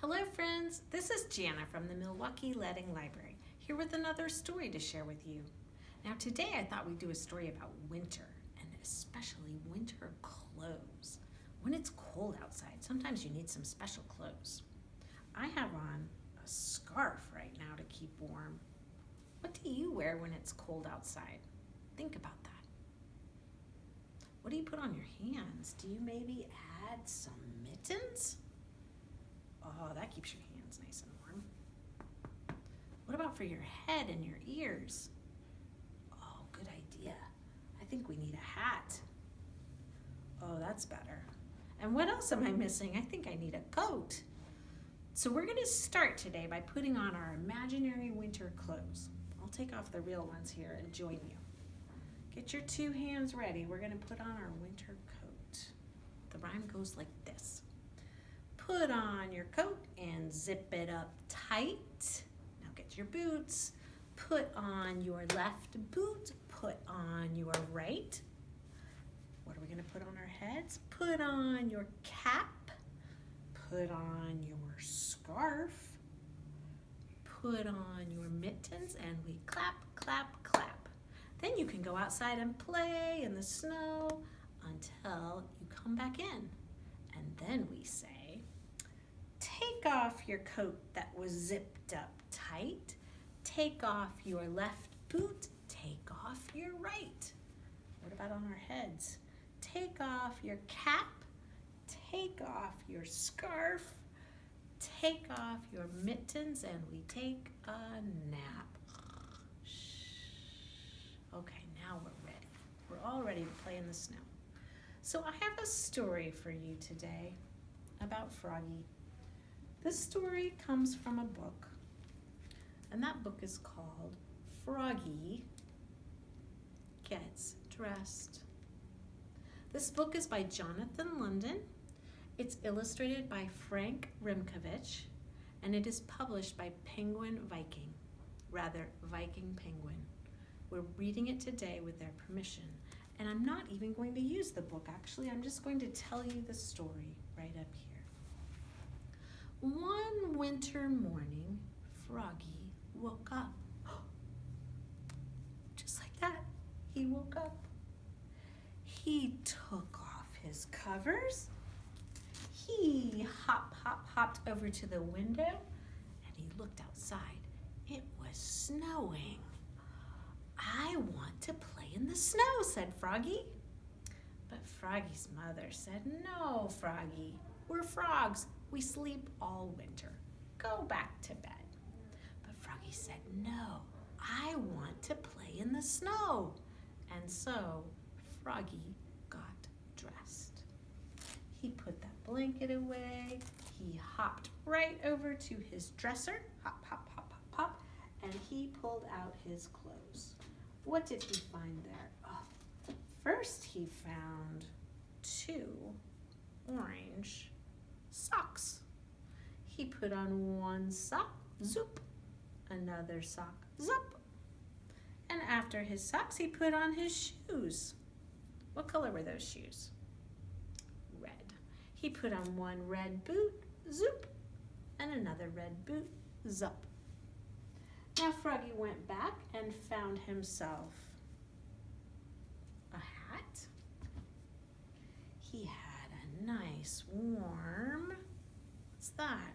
Hello friends, this is Jana from the Milwaukee Letting Library, here with another story to share with you. Now today I thought we'd do a story about winter, and especially winter clothes. When it's cold outside, sometimes you need some special clothes. I have on a scarf right now to keep warm. What do you wear when it's cold outside? Think about that. What do you put on your hands? Do you maybe add some mittens? Oh, that keeps your hands nice and warm. What about for your head and your ears? Oh, good idea. I think we need a hat. Oh, that's better. And what else am I missing? I think I need a coat. So we're going to start today by putting on our imaginary winter clothes. I'll take off the real ones here and join you. Get your two hands ready. We're going to put on our winter coat. The rhyme goes like this. Put on your coat and zip it up tight. Now get your boots. Put on your left boot. Put on your right. What are we going to put on our heads? Put on your cap. Put on your scarf. Put on your mittens, and we clap, clap, clap. Then you can go outside and play in the snow until you come back in. And then we say, take off your coat that was zipped up tight. Take off your left boot. Take off your right. What about on our heads? Take off your cap. Take off your scarf. Take off your mittens, and we take a nap. Okay, now we're ready. We're all ready to play in the snow. So I have a story for you today about Froggy. This story comes from a book, and that book is called Froggy Gets Dressed. This book is by Jonathan London. It's illustrated by Frank Rimkovich, and it is published by Penguin Viking, Viking Penguin. We're reading it today with their permission, and I'm not even going to use the book. Actually, I'm just going to tell you the story right up here. One winter morning, Froggy woke up. Just like that, he woke up. He took off his covers. He hopped over to the window, and he looked outside. It was snowing. I want to play in the snow, said Froggy. But Froggy's mother said, no, Froggy, we're frogs. We sleep all winter. Go back to bed. But Froggy said, no, I want to play in the snow. And so Froggy got dressed. He put that blanket away. He hopped right over to his dresser. Hop, hop, hop, hop, hop. And he pulled out his clothes. What did he find there? Oh, first he found 2 orange socks. He put on one sock, zoop, another sock, zup. And after his socks, he put on his shoes. What color were those shoes? Red. He put on one red boot, zoop, and another red boot, zup. Now Froggy went back and found himself a hat. He had a nice warm, what's that?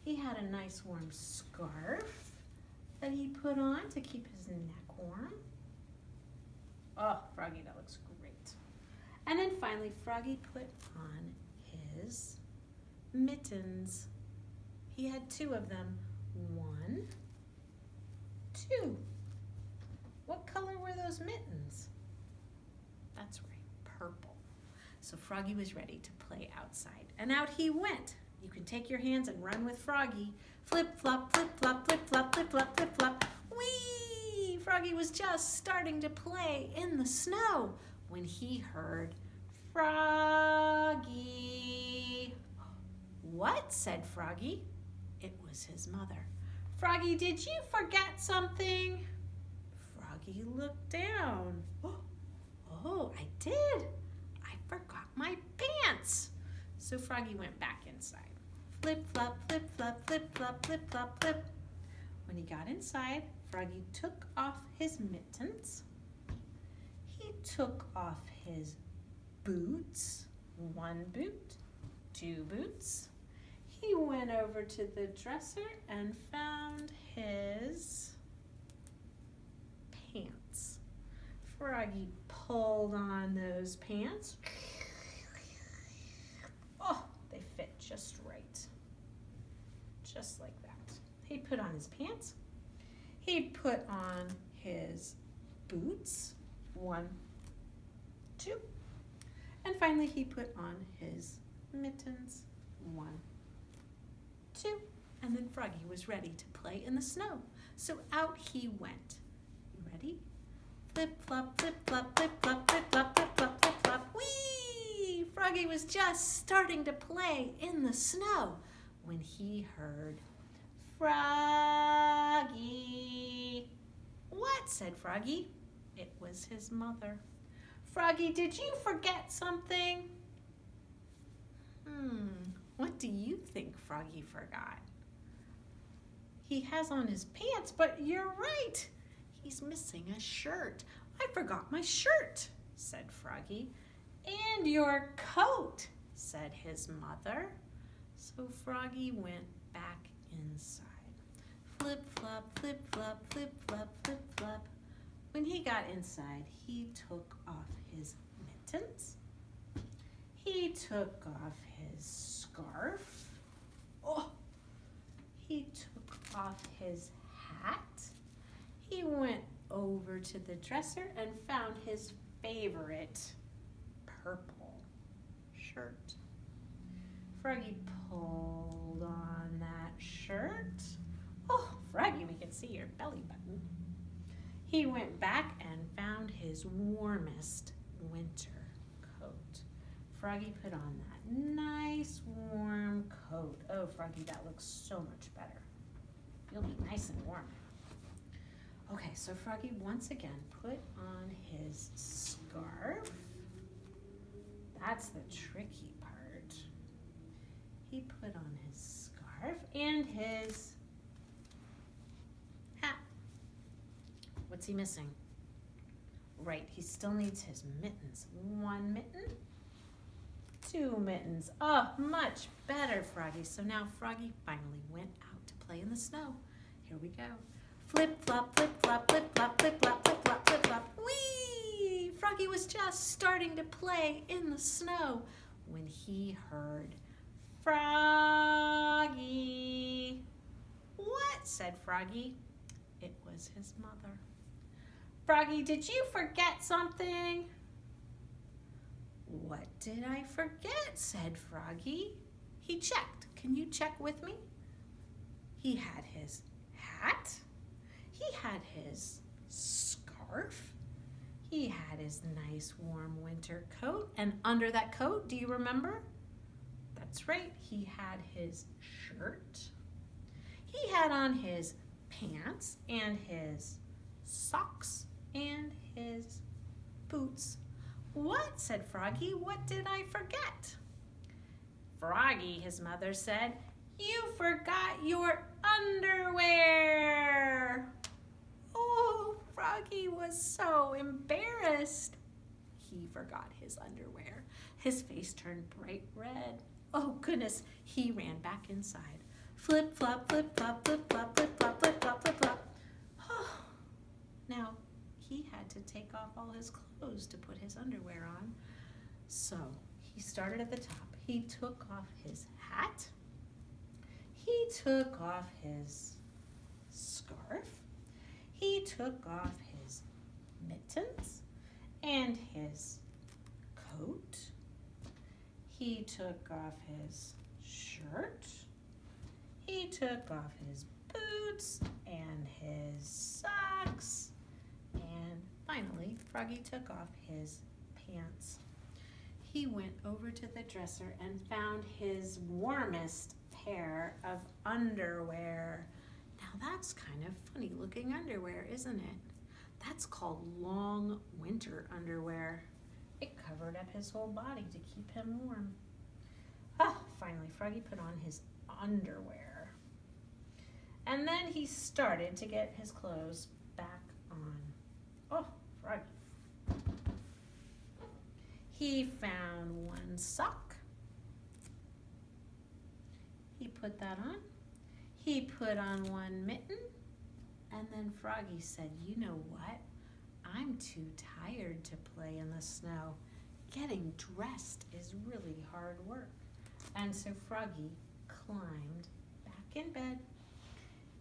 He had a nice warm scarf that he put on to keep his neck warm. Oh, Froggy, that looks great. And then finally, Froggy put on his mittens. He had 2 of them. 1, 2. What color were those mittens? That's right, purple. So Froggy was ready to play outside, and out he went. You can take your hands and run with Froggy. Flip, flop, flip, flop, flip, flop, flip, flop, flip, flop. Whee! Froggy was just starting to play in the snow when he heard Froggy. What? Said Froggy. It was his mother. Froggy, did you forget something? Froggy looked down. Oh, I did. I forgot my pants. So Froggy went back inside. Flip, flop, flip, flop, flip, flop, flip, flop, flip. When he got inside, Froggy took off his mittens. He took off his boots. 1 boot, 2 boots. He went over to the dresser and found his pants. Froggy pulled on those pants. Oh, they fit just right. Just like that. He put on his pants. He put on his boots. 1, 2. And finally he put on his mittens. 1, 2. And then Froggy was ready to play in the snow. So out he went. You ready? Flip, flop, flip, flop, flip, flop, flip, flop, flip, flop, flip, flop. Whee! Froggy was just starting to play in the snow when he heard, Froggy. What? Said Froggy. It was his mother. Froggy, did you forget something? What do you think Froggy forgot? He has on his pants, but you're right. He's missing a shirt. I forgot my shirt, said Froggy. And your coat, said his mother. So Froggy went back inside. Flip, flop, flip, flop, flip, flop, flip, flop. When he got inside, he took off his mittens. He took off his scarf. Oh, he took off his hat. He went over to the dresser and found his favorite purple shirt. Froggy pulled on that shirt. Oh, Froggy, we can see your belly button. He went back and found his warmest winter coat. Froggy put on that nice warm coat. Oh, Froggy, that looks so much better. You'll be nice and warm. Okay, so Froggy once again put on his scarf. That's the tricky part. He put on his scarf and his hat. What's he missing? Right, he still needs his mittens. 1 mitten, 2 mittens. Oh, much better, Froggy. So now Froggy finally went out to play in the snow. Here we go. Flip, flop, flip, flop, flip, flop, flip, flop, flip, flop, flip, flop. Whee! Froggy was just starting to play in the snow when he heard, Froggy. What? Said Froggy. It was his mother. Froggy, did you forget something? What did I forget? Said Froggy. He checked. Can you check with me? He had his hat. He had his scarf. He had his nice warm winter coat. And under that coat, do you remember? That's right, he had his shirt. He had on his pants and his socks and his boots. What? Said Froggy. What did I forget? Froggy, his mother said, you forgot your underwear. Oh, Froggy was so embarrassed. He forgot his underwear. His face turned bright red. Oh, goodness, he ran back inside. Flip, flop, flip, flop, flip, flop, flip, flop, flip, flop, flip, flop. Now, he had to take off all his clothes to put his underwear on. So, he started at the top. He took off his hat. He took off his scarf. He took off his mittens and his coat. He took off his shirt. He took off his boots and his socks. And finally, Froggy took off his pants. He went over to the dresser and found his warmest pair of underwear. Now that's kind of funny looking underwear, isn't it? That's called long winter underwear. It covered up his whole body to keep him warm. Finally, Froggy put on his underwear. And then he started to get his clothes back on. Oh, Froggy. He found one sock. He put that on. He put on one mitten. And then Froggy said, you know what? I'm too tired to play in the snow. Getting dressed is really hard work. And so Froggy climbed back in bed.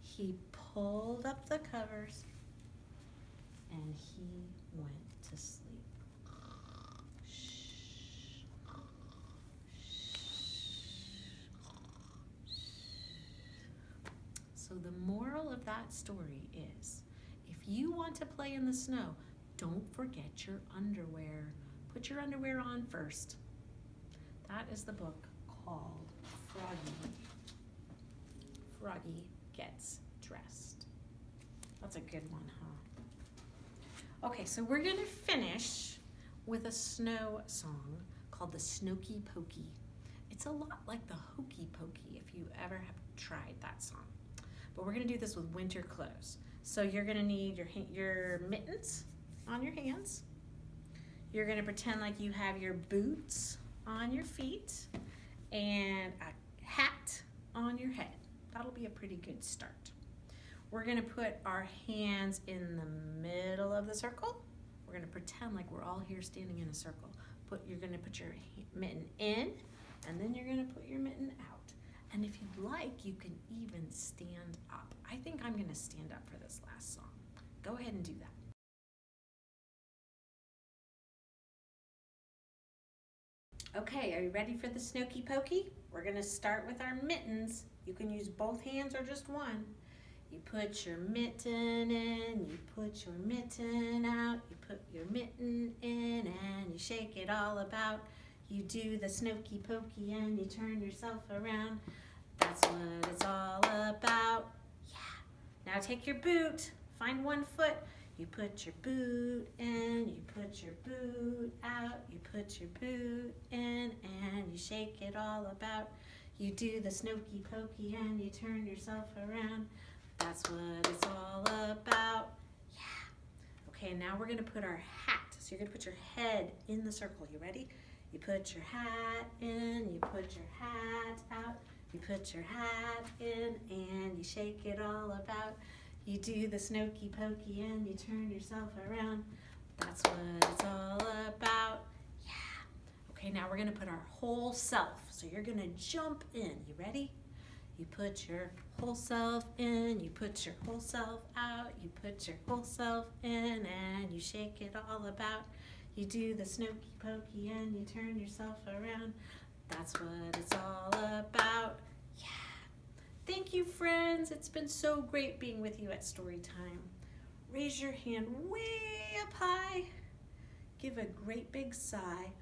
He pulled up the covers and he went to sleep. So the moral of that story is, if you want to play in the snow, don't forget your underwear. Put your underwear on first. That is the book called Froggy Gets Dressed. That's a good one, huh? Okay, so we're gonna finish with a snow song called the Snookie Pokey. It's a lot like the Hokey Pokey if you ever have tried that song. But we're gonna do this with winter clothes. So you're gonna need your mittens on your hands. You're gonna pretend like you have your boots on your feet and a hat on your head. That'll be a pretty good start. We're gonna put our hands in the middle of the circle. We're gonna pretend like we're all here standing in a circle. You're gonna put your mitten in, and then you're gonna put your mitten out. And if you'd like, you can even stand up. I think I'm gonna stand up for this last song. Go ahead and do that. Okay, are you ready for the Snookie Pokey? We're gonna start with our mittens. You can use both hands or just one. You put your mitten in, you put your mitten out, you put your mitten in and you shake it all about. You do the Snookie Pokey and you turn yourself around. That's what it's all about. Yeah. Now take your boot, find one foot. You put your boot in, you put your boot out, you put your boot in and you shake it all about. You do the Snookie Pokey and you turn yourself around. That's what it's all about. Yeah. Okay, now we're gonna put our hat. So you're gonna put your head in the circle. You ready? You put your hat in, you put your hat out, you put your hat in and you shake it all about. You do the Snookie Pokey and you turn yourself around. That's what it's all about. Yeah. Okay, now we're gonna put our whole self. So you're gonna jump in. You ready? You put your whole self in, you put your whole self out, you put your whole self in and you shake it all about. You do the Snookie Pokey and you turn yourself around. That's what it's all about. Yeah. Thank you, friends. It's been so great being with you at Storytime. Raise your hand way up high. Give a great big sigh.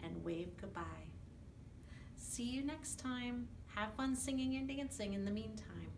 And wave goodbye. See you next time. Have fun singing and dancing in the meantime.